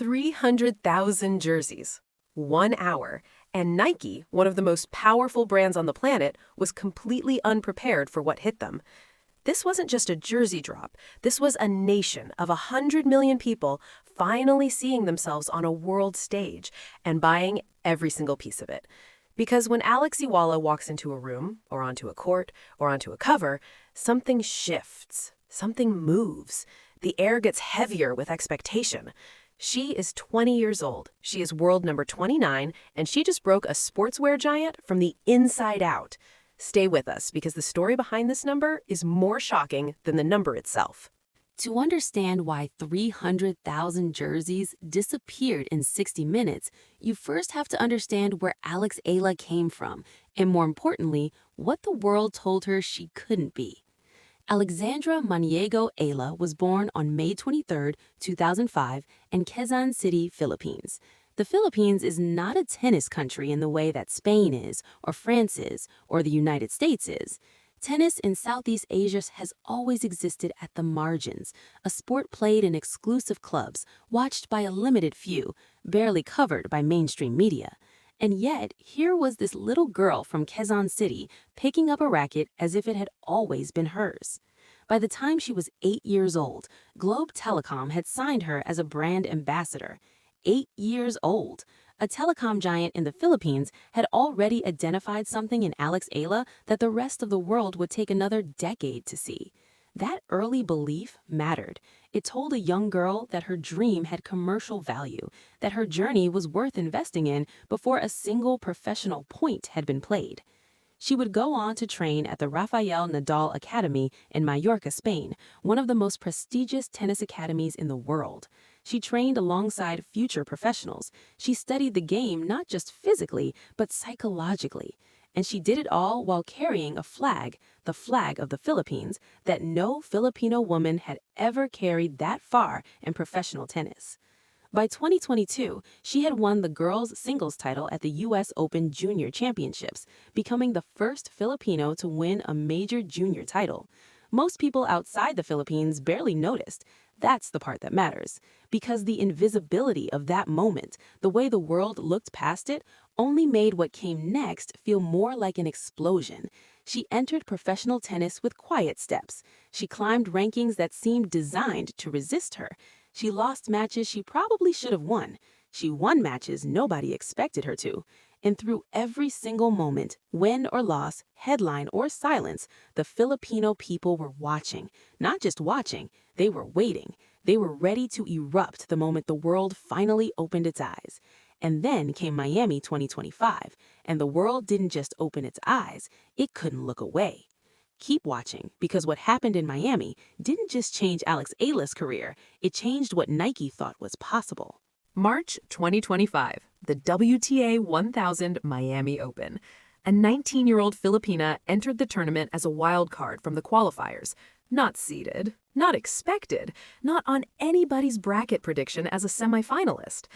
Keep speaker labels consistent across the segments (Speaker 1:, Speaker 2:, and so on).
Speaker 1: 300,000 jerseys, 1 hour, and Nike, one of the most powerful brands on the planet, was completely unprepared for what hit them. This wasn't just a jersey drop. This was a nation of 100 million people finally seeing themselves on a world stage and buying every single piece of it. Because when Alex Eala walks into a room, or onto a court, or onto a cover, something shifts, something moves. The air gets heavier with expectation. She is 20 years old. She is world number 29, and she just broke a sportswear giant from the inside out. Stay with us, because the story behind this number is more shocking than the number itself.
Speaker 2: To understand why 300,000 jerseys disappeared in 60 minutes, you first have to understand where Alex Eala came from, and more importantly, what the world told her she couldn't be. Alexandra Maniego Eala was born on May 23, 2005, in Quezon City, Philippines. The Philippines is not a tennis country in the way that Spain is, or France is, or the United States is. Tennis in Southeast Asia has always existed at the margins, a sport played in exclusive clubs, watched by a limited few, barely covered by mainstream media. And yet, here was this little girl from Quezon City picking up a racket as if it had always been hers. By the time she was 8 years old, Globe Telecom had signed her as a brand ambassador. 8 years old. A telecom giant in the Philippines had already identified something in Alex Eala that the rest of the world would take another decade to see. That early belief mattered. It told a young girl that her dream had commercial value, that her journey was worth investing in before a single professional point had been played. She would go on to train at the Rafael Nadal Academy in Mallorca, Spain, one of the most prestigious tennis academies in the world. She trained alongside future professionals. She studied the game not just physically, but psychologically. And she did it all while carrying a flag, the flag of the Philippines, that no Filipino woman had ever carried that far in professional tennis. By 2022, she had won the girls' singles title at the U.S. Open Junior Championships, becoming the first Filipino to win a major junior title. Most people outside the Philippines barely noticed. That's the part that matters, because the invisibility of that moment, the way the world looked past it, only made what came next feel more like an explosion. She entered professional tennis with quiet steps. She climbed rankings that seemed designed to resist her. She lost matches she probably should have won. She won matches nobody expected her to. And through every single moment, win or loss, headline or silence, the Filipino people were watching. Not just watching, they were waiting. They were ready to erupt the moment the world finally opened its eyes. And then came Miami 2025, and the world didn't just open its eyes, it couldn't look away. Keep watching, because what happened in Miami didn't just change Alex Eala's career, it changed what Nike thought was possible.
Speaker 1: March 2025, the WTA 1000 Miami Open. A 19-year-old Filipina entered the tournament as a wild card from the qualifiers. Not seeded, not expected, not on anybody's bracket prediction as a semifinalist.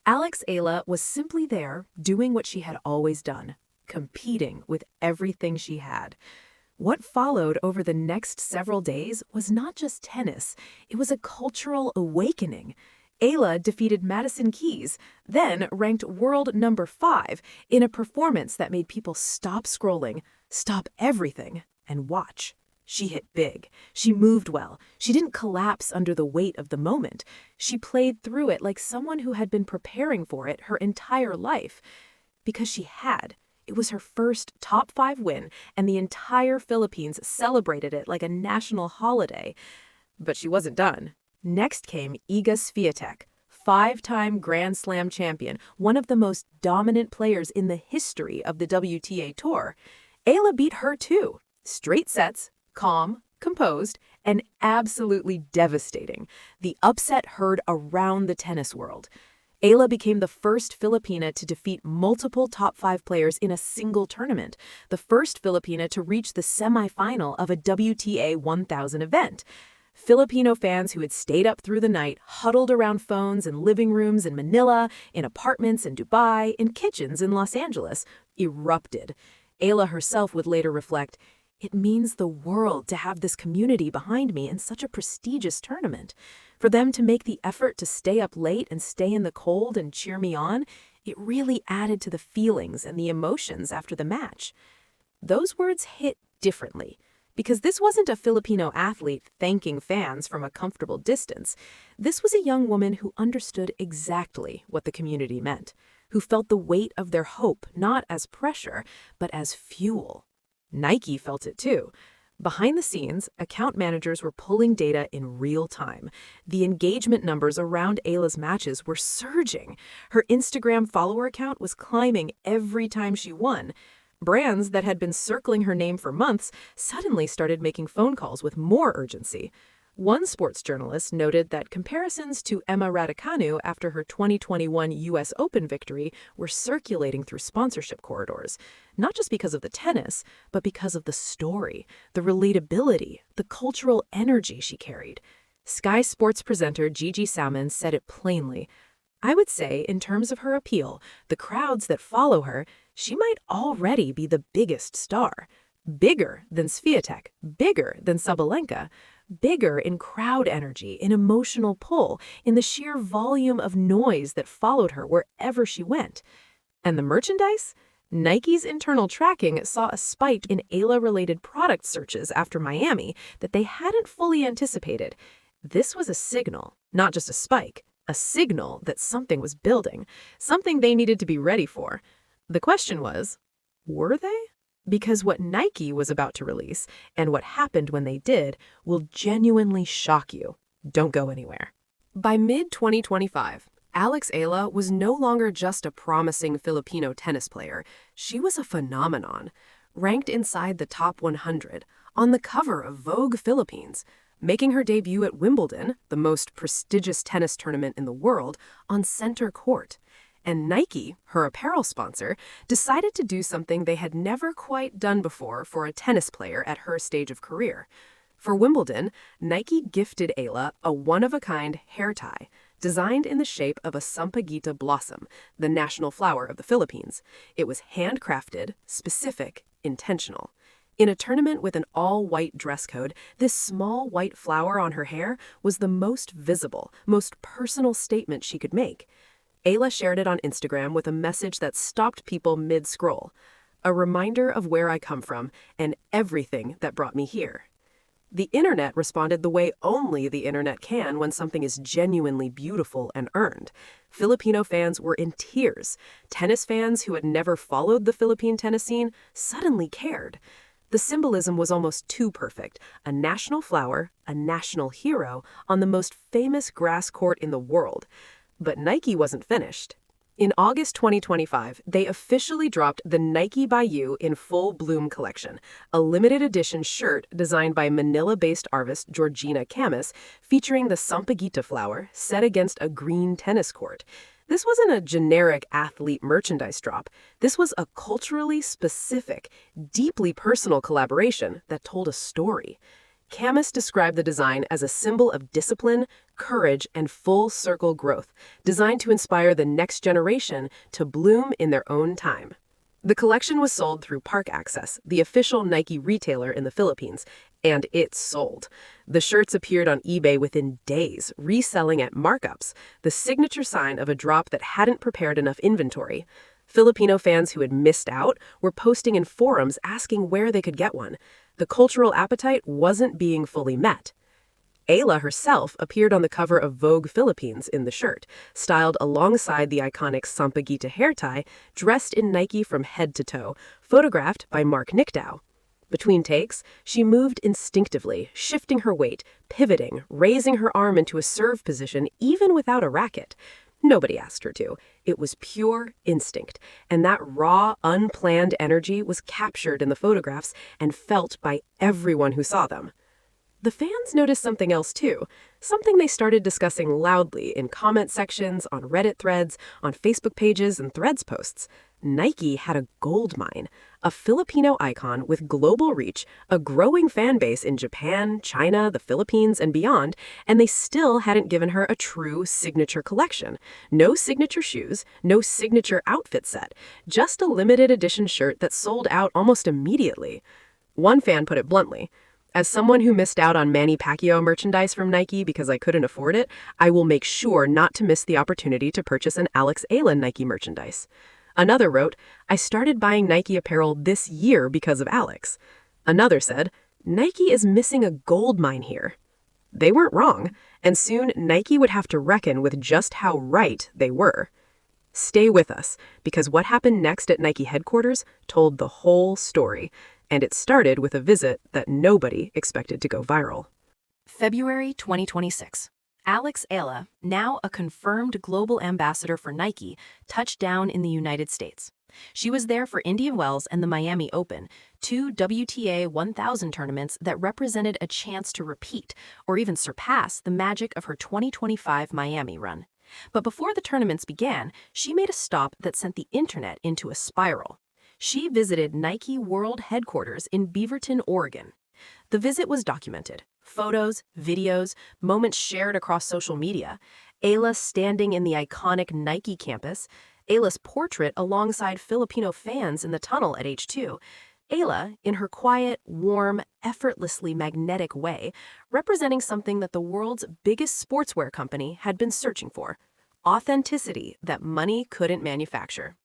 Speaker 1: Alex Eala was simply there, doing what she had always done, competing with everything she had. What followed over the next several days was not just tennis, it was a cultural awakening. Eala defeated Madison Keys, then ranked world number 5, in a performance that made people stop scrolling, stop everything, and watch. She hit big. She moved well. She didn't collapse under the weight of the moment. She played through it like someone who had been preparing for it her entire life. Because she had. It was her first top 5 win, and the entire Philippines celebrated it like a national holiday. But she wasn't done. Next came Iga Swiatek, 5-time Grand Slam champion, one of the most dominant players in the history of the WTA Tour. Eala beat her too. Straight sets, calm, composed, and absolutely devastating. The upset heard around the tennis world. Eala became the first Filipina to defeat multiple top 5 players in a single tournament, the first Filipina to reach the semifinal of a WTA 1000 event. Filipino fans who had stayed up through the night huddled around phones in living rooms in Manila, in apartments in Dubai, in kitchens in Los Angeles, erupted. Eala herself would later reflect, "It means the world to have this community behind me in such a prestigious tournament." For them to make the effort to stay up late and stay in the cold and cheer me on, it really added to the feelings and the emotions after the match. Those words hit differently, because this wasn't a Filipino athlete thanking fans from a comfortable distance. This was a young woman who understood exactly what the community meant, who felt the weight of their hope not as pressure, but as fuel. Nike felt it too. Behind the scenes, account managers were pulling data in real time. The engagement numbers around Eala's matches were surging. Her Instagram follower count was climbing every time she won. Brands that had been circling her name for months suddenly started making phone calls with more urgency. One sports journalist noted that comparisons to Emma Raducanu after her 2021 U.S. Open victory were circulating through sponsorship corridors, not just because of the tennis, but because of the story, the relatability, the cultural energy she carried. Sky Sports presenter Gigi Salmon said it plainly. I would say, in terms of her appeal, the crowds that follow her, she might already be the biggest star. Bigger than Swiatek, bigger than Sabalenka, bigger in crowd energy, in emotional pull, in the sheer volume of noise that followed her wherever she went. And the merchandise? Nike's internal tracking saw a spike in Eala-related product searches after Miami that they hadn't fully anticipated. This was a signal, not just a spike, a signal that something was building, something they needed to be ready for. The question was, were they? Because what Nike was about to release, and what happened when they did, will genuinely shock you. Don't go anywhere. By mid-2025, Alex Eala was no longer just a promising Filipino tennis player. She was a phenomenon, ranked inside the top 100, on the cover of Vogue Philippines, making her debut at Wimbledon, the most prestigious tennis tournament in the world, on center court. And Nike, her apparel sponsor, decided to do something they had never quite done before for a tennis player at her stage of career. For Wimbledon, Nike gifted Eala a one-of-a-kind hair tie, designed in the shape of a sampaguita blossom, the national flower of the Philippines. It was handcrafted, specific, intentional. In a tournament with an all-white dress code, this small white flower on her hair was the most visible, most personal statement she could make. Eala shared it on Instagram with a message that stopped people mid-scroll. A reminder of where I come from and everything that brought me here. The internet responded the way only the internet can when something is genuinely beautiful and earned. Filipino fans were in tears. Tennis fans who had never followed the Philippine tennis scene suddenly cared. The symbolism was almost too perfect. A national flower, a national hero, on the most famous grass court in the world. But Nike wasn't finished. In August 2025, they officially dropped the Nike by You in Full Bloom collection, a limited edition shirt designed by Manila-based artist Georgina Camus, featuring the sampaguita flower set against a green tennis court. This wasn't a generic athlete merchandise drop. This was a culturally specific, deeply personal collaboration that told a story. Camus described the design as a symbol of discipline, courage, and full-circle growth, designed to inspire the next generation to bloom in their own time. The collection was sold through Park Access, the official Nike retailer in the Philippines, and it sold. The shirts appeared on eBay within days, reselling at markups, the signature sign of a drop that hadn't prepared enough inventory. Filipino fans who had missed out were posting in forums asking where they could get one. The cultural appetite wasn't being fully met. Eala herself appeared on the cover of Vogue Philippines in the shirt, styled alongside the iconic sampaguita hair tie, dressed in Nike from head to toe, photographed by Mark Nickdow. Between takes, she moved instinctively, shifting her weight, pivoting, raising her arm into a serve position even without a racket. Nobody asked her to. It was pure instinct, and that raw, unplanned energy was captured in the photographs and felt by everyone who saw them. The fans noticed something else too, something they started discussing loudly in comment sections, on Reddit threads, on Facebook pages, and Threads posts. Nike had a gold mine, a Filipino icon with global reach, a growing fan base in Japan, China, the Philippines, and beyond, and they still hadn't given her a true signature collection. No signature shoes, no signature outfit set, just a limited edition shirt that sold out almost immediately. One fan put it bluntly, As someone who missed out on Manny Pacquiao merchandise from Nike because I couldn't afford it, I will make sure not to miss the opportunity to purchase an Alex Eala Nike merchandise. Another wrote, I started buying Nike apparel this year because of Alex. Another said, Nike is missing a gold mine here. They weren't wrong, and soon Nike would have to reckon with just how right they were. Stay with us, because what happened next at Nike headquarters told the whole story, and it started with a visit that nobody expected to go viral.
Speaker 3: February 2026. Alex Eala, now a confirmed global ambassador for Nike, touched down in the United States. She was there for Indian Wells and the Miami Open, two WTA 1000 tournaments that represented a chance to repeat or even surpass the magic of her 2025 Miami run. But before the tournaments began, she made a stop that sent the internet into a spiral. She visited Nike World Headquarters in Beaverton, Oregon. The visit was documented. Photos, videos, moments shared across social media. Eala standing in the iconic Nike campus. Eala's portrait alongside Filipino fans in the tunnel at H2. Eala, in her quiet, warm, effortlessly magnetic way, representing something that the world's biggest sportswear company had been searching for: authenticity that money couldn't manufacture.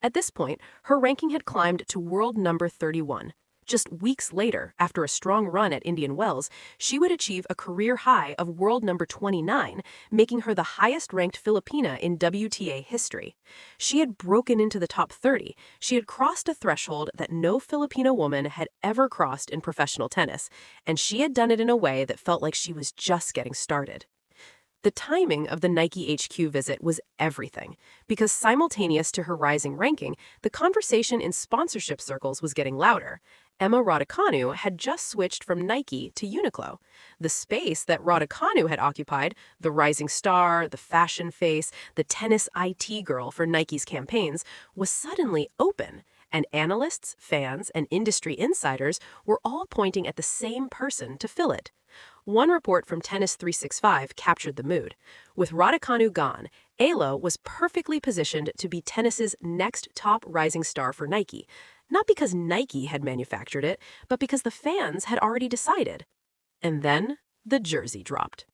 Speaker 3: At this point, her ranking had climbed to world number 31. Just weeks later, after a strong run at Indian Wells, she would achieve a career high of world number 29, making her the highest-ranked Filipina in WTA history. She had broken into the top 30. She had crossed a threshold that no Filipino woman had ever crossed in professional tennis, and she had done it in a way that felt like she was just getting started. The timing of the Nike HQ visit was everything, because simultaneous to her rising ranking, the conversation in sponsorship circles was getting louder. Emma Raducanu had just switched from Nike to Uniqlo. The space that Raducanu had occupied, the rising star, the fashion face, the tennis IT girl for Nike's campaigns, was suddenly open, and analysts, fans, and industry insiders were all pointing at the same person to fill it. One report from Tennis 365 captured the mood. With Raducanu gone, Eala was perfectly positioned to be tennis's next top rising star for Nike, not because Nike had manufactured it, but because the fans had already decided. And then the jersey dropped.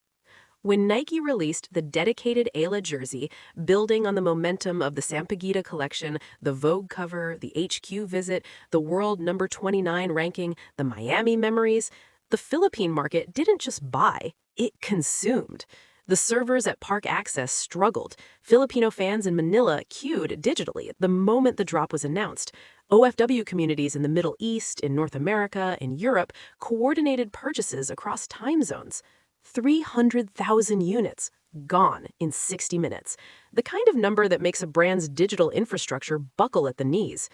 Speaker 3: When Nike released the dedicated Eala jersey, building on the momentum of the Sampaguita collection, the Vogue cover, the HQ visit, the world number 29 ranking, the Miami memories, the Philippine market didn't just buy, it consumed. The servers at Park Access struggled. Filipino fans in Manila queued digitally the moment the drop was announced. OFW communities in the Middle East, in North America, in Europe coordinated purchases across time zones. 300,000 units gone in 60 minutes. The kind of number that makes a brand's digital infrastructure buckle at the knees.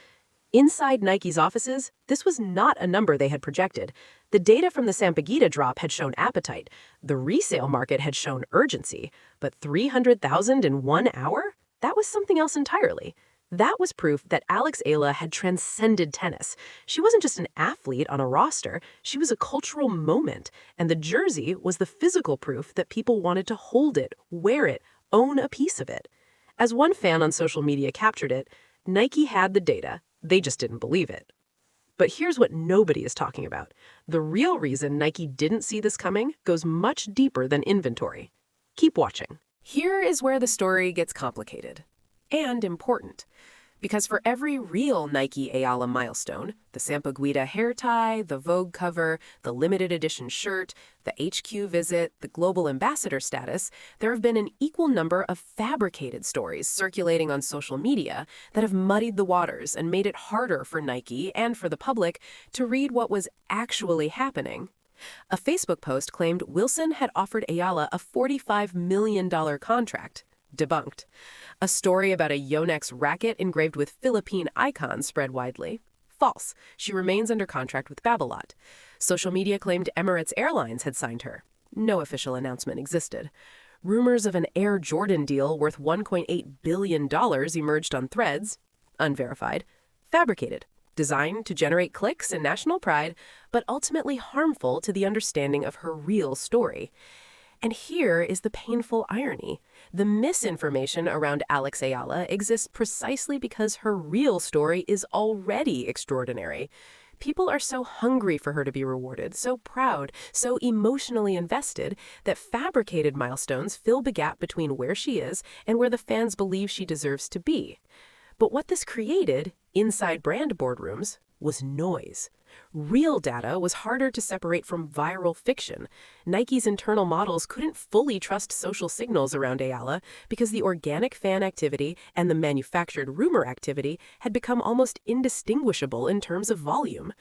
Speaker 3: Inside Nike's offices, this was not a number they had projected. The data from the Sampaguita drop had shown appetite. The resale market had shown urgency. But 300,000 in 1 hour? That was something else entirely. That was proof that Alex Eala had transcended tennis. She wasn't just an athlete on a roster, she was a cultural moment, and the jersey was the physical proof that people wanted to hold it, wear it, own a piece of it. As one fan on social media captured it, Nike had the data, they just didn't believe it. But here's what nobody is talking about. The real reason Nike didn't see this coming goes much deeper than inventory. Keep watching. Here is where the story gets complicated and important. Because for every real Nike Eala milestone, the Sampaguita hair tie, the Vogue cover, the limited edition shirt, the HQ visit, the global ambassador status, there have been an equal number of fabricated stories circulating on social media that have muddied the waters and made it harder for Nike and for the public to read what was actually happening. A Facebook post claimed Wilson had offered Eala a $45 million contract. Debunked. A story about a Yonex racket engraved with Philippine icons spread widely. False. She remains under contract with Babolat. Social media claimed Emirates Airlines had signed her. No official announcement existed. Rumors of an Air Jordan deal worth $1.8 billion emerged on Threads. Unverified. Fabricated. Designed to generate clicks and national pride, but ultimately harmful to the understanding of her real story. And here is the painful irony. The misinformation around Alex Eala exists precisely because her real story is already extraordinary.
Speaker 4: People are so hungry for her to be rewarded, so proud, so emotionally invested, that fabricated milestones fill the gap between where she is and where the fans believe she deserves to be. But what this created, inside brand boardrooms, was noise. Real data was harder to separate from viral fiction. Nike's internal models couldn't fully trust social signals around Eala because the organic fan activity and the manufactured rumor activity had become almost indistinguishable in terms of volume.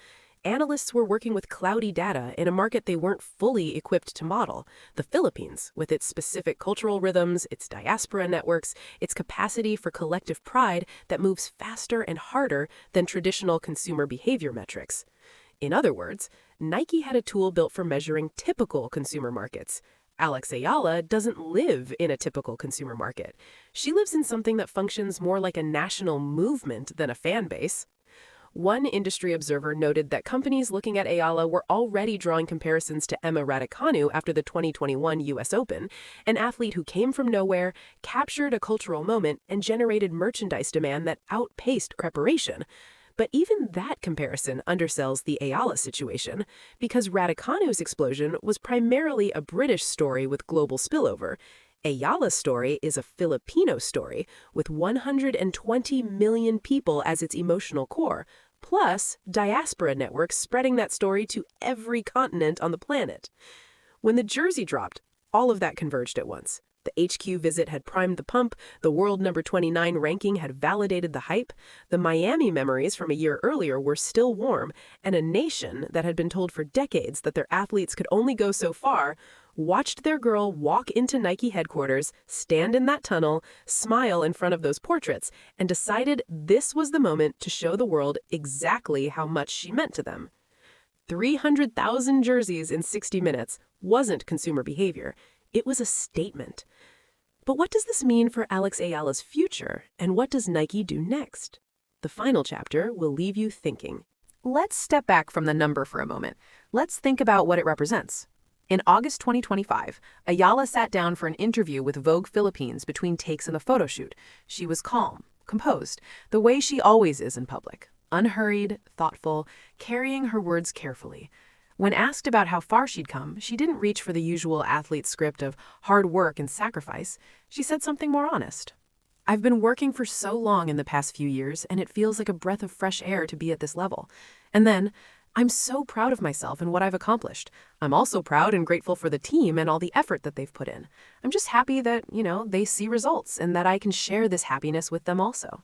Speaker 4: Analysts were working with cloudy data in a market they weren't fully equipped to model. The Philippines, with its specific cultural rhythms, its diaspora networks, its capacity for collective pride that moves faster and harder than traditional consumer behavior metrics. In other words, Nike had a tool built for measuring typical consumer markets. Alex Eala doesn't live in a typical consumer market. She lives in something that functions more like a national movement than a fan base. One industry observer noted that companies looking at Eala were already drawing comparisons to Emma Raducanu after the 2021 U.S. Open, an athlete who came from nowhere, captured a cultural moment, and generated merchandise demand that outpaced preparation. But even that comparison undersells the Eala situation, because Raducanu's explosion was primarily a British story with global spillover. Eala's story is a Filipino story, with 120 million people as its emotional core, plus diaspora networks spreading that story to every continent on the planet. When the jersey dropped, all of that converged at once. The HQ visit had primed the pump, the world number 29 ranking had validated the hype, the Miami memories from a year earlier were still warm, and a nation that had been told for decades that their athletes could only go so far watched their girl walk into Nike headquarters, stand in that tunnel, smile in front of those portraits, and decided this was the moment to show the world exactly how much she meant to them. 300,000 jerseys in 60 minutes wasn't consumer behavior. It was a statement. But what does this mean for Alex Eala's future, and what does Nike do next? The final chapter will leave you thinking.
Speaker 1: Let's step back from the number for a moment. Let's think about what it represents. In August 2025, Eala sat down for an interview with Vogue Philippines between takes in the photo shoot. She was calm, composed, the way she always is in public, unhurried, thoughtful, carrying her words carefully. When asked about how far she'd come, she didn't reach for the usual athlete script of hard work and sacrifice. She said something more honest. I've been working for so long in the past few years, and it feels like a breath of fresh air to be at this level. And then, I'm so proud of myself and what I've accomplished. I'm also proud and grateful for the team and all the effort that they've put in. I'm just happy that, they see results and that I can share this happiness with them also.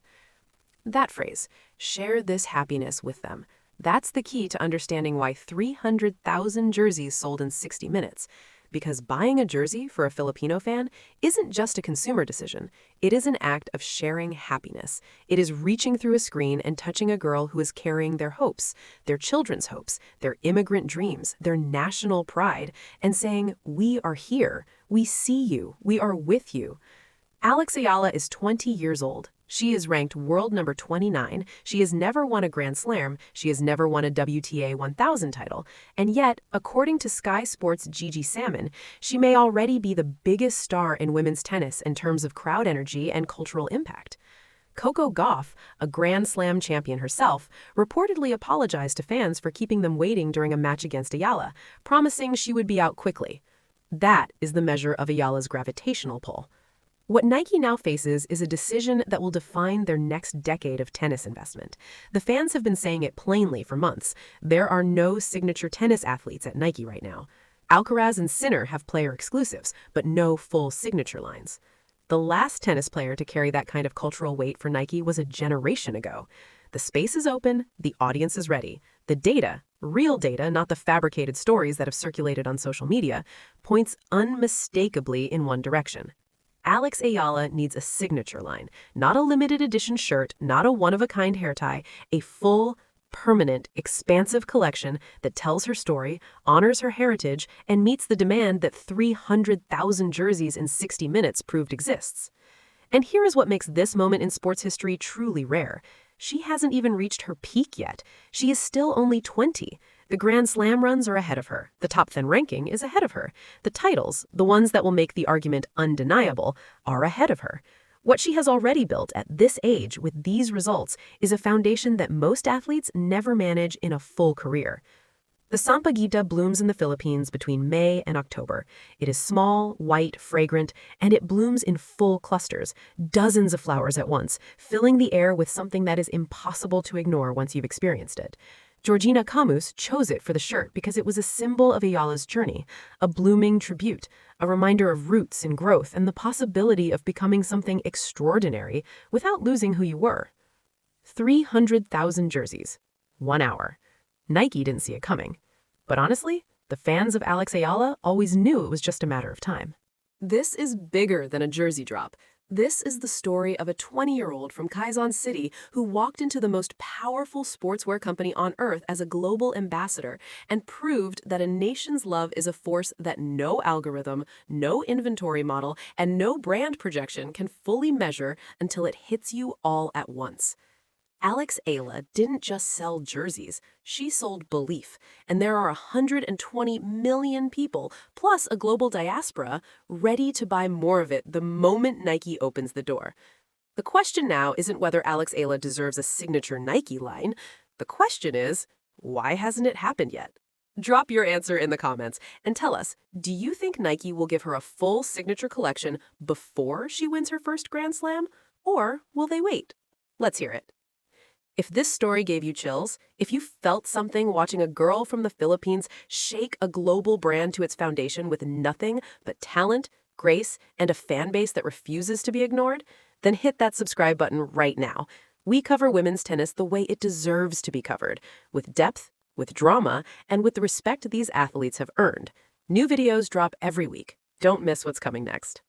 Speaker 1: That phrase, share this happiness with them. That's the key to understanding why 300,000 jerseys sold in 60 minutes. Because buying a jersey for a Filipino fan isn't just a consumer decision. It is an act of sharing happiness. It is reaching through a screen and touching a girl who is carrying their hopes, their children's hopes, their immigrant dreams, their national pride, and saying, "We are here. We see you. We are with you." Alex Eala is 20 years old. She is ranked world number 29. She has never won a Grand Slam. She has never won a WTA 1000 title. And yet, according to Sky Sports' Gigi Salmon, she may already be the biggest star in women's tennis in terms of crowd energy and cultural impact. Coco Gauff, a Grand Slam champion herself, reportedly apologized to fans for keeping them waiting during a match against Eala, promising she would be out quickly. That is the measure of Eala's gravitational pull. What Nike now faces is a decision that will define their next decade of tennis investment. The fans have been saying it plainly for months. There are no signature tennis athletes at Nike right now. Alcaraz and Sinner have player exclusives, but no full signature lines. The last tennis player to carry that kind of cultural weight for Nike was a generation ago. The space is open, the audience is ready. The data, real data, not the fabricated stories that have circulated on social media, points unmistakably in one direction. Alex Eala needs a signature line, not a limited edition shirt, not a one-of-a-kind hair tie, a full, permanent, expansive collection that tells her story, honors her heritage, and meets the demand that 300,000 jerseys in 60 minutes proved exists. And here is what makes this moment in sports history truly rare. She hasn't even reached her peak yet. She is still only 20. The Grand Slam runs are ahead of her. The top 10 ranking is ahead of her. The titles, the ones that will make the argument undeniable, are ahead of her.
Speaker 4: What she has already built at this age with these results is a foundation that most athletes never manage in a full career. The sampaguita blooms in the Philippines between May and October. It is small, white, fragrant, and it blooms in full clusters, dozens of flowers at once, filling the air with something that is impossible to ignore once you've experienced it. Georgina Camus chose it for the shirt because it was a symbol of Ayala's journey, a blooming tribute, a reminder of roots and growth and the possibility of becoming something extraordinary without losing who you were. 300,000 jerseys. 1 hour. Nike didn't see it coming. But honestly, the fans of Alex Eala always knew it was just a matter of time.
Speaker 1: This is bigger than a jersey drop. This is the story of a 20-year-old from Quezon City who walked into the most powerful sportswear company on earth as a global ambassador and proved that a nation's love is a force that no algorithm, no inventory model, and no brand projection can fully measure until it hits you all at once. Alex Eala didn't just sell jerseys, she sold belief, and there are 120 million people, plus a global diaspora, ready to buy more of it the moment Nike opens the door. The question now isn't whether Alex Eala deserves a signature Nike line. The question is, why hasn't it happened yet? Drop your answer in the comments and tell us, do you think Nike will give her a full signature collection before she wins her first Grand Slam? Or will they wait? Let's hear it. If this story gave you chills, if you felt something watching a girl from the Philippines shake a global brand to its foundation with nothing but talent, grace, and a fan base that refuses to be ignored, then hit that subscribe button right now. We cover women's tennis the way it deserves to be covered, with depth, with drama, and with the respect these athletes have earned. New videos drop every week. Don't miss what's coming next.